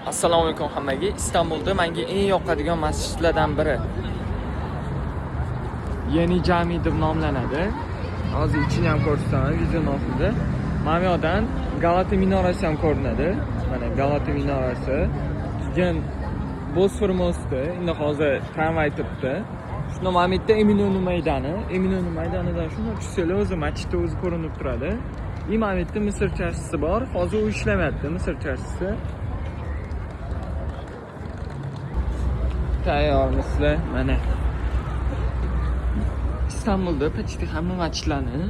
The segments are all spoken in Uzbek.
Assalomu alaykum hammaga. Istanbulda menga eng yoqadigan masjidlardan biri Yeni Jami deb nomlanadi. Hozir ichini ham ko'rsataman video oxirida. Mana bu yerdan Galata minorasi ham ko'rinadi. Mana Galata minorasi. Keyin Bosfor mosti, endi hozir tramvay turibdi. Shuni mana bu yerda Eminönü maydoni. Eminönü maydonidan shuni tushsanglar o'zi masjidda o'zi ko'rinib turadi. Mana bu yerda Misr chorchisi bor. Hozir u ishlamayapti, Misr chorchisi. Tayyor misli mana. İstanbulda почти hamma masjidlarning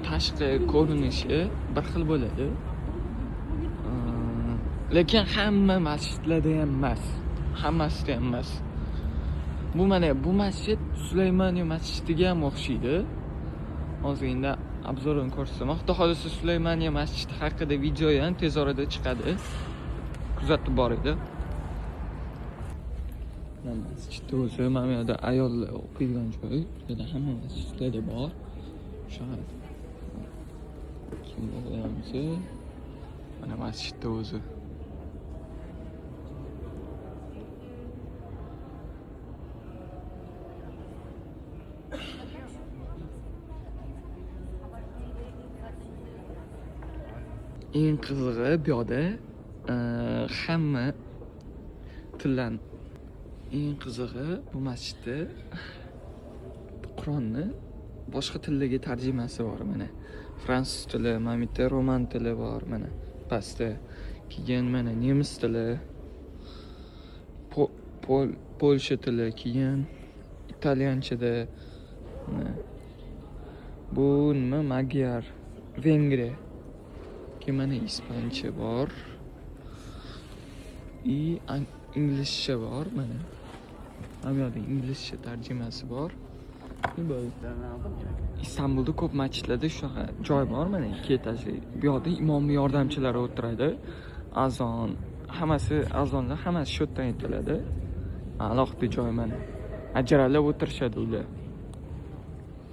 tashqi ko'rinishi bir xil bo'ladi. Lekin hamma masjidlarda ham emas. Hammasida ham emas. Bu mana bu masjid Sulaymaniya masjidiga ham o'xshaydi. Hozir endi obzorini ko'rsataman. Xudo xolisa Sulaymaniya masjidi haqida video ham tez orada chiqadi. Kuzatib boringlar. Masjidda o'zi mana bu yerda ayollar o'qiydigan joy. Burada hamma masjidlarda bor. Shahar. Kim bo'lyapmiz? Mana masjidda o'zi. Eng qizig'i bu yerda hamma tillarni eng qizig'i bu masjidda Qur'onni boshqa tillarga tarjimasi bor mana. Fransuz tili, mana bu yerda roman tili bor mana. Pastda. Keyin mana nemis tili, Polsha tili, keyin italyanchada mana. Bu nima? Magyar, Vengriya. Keyin mana ispancha bor. İngilizce var mana. Mana bu yerda inglizcha tarjimasi bor. İstanbulda ko'p masjidlarda shunaqa joy bor mana, 2 etajli. Bu yerda imom yordamchilari o'tiradi. Azon, azonlar hammasi shu yerdan aytiladi. Alohida joy mana. Ajralib o'tirishadi ular.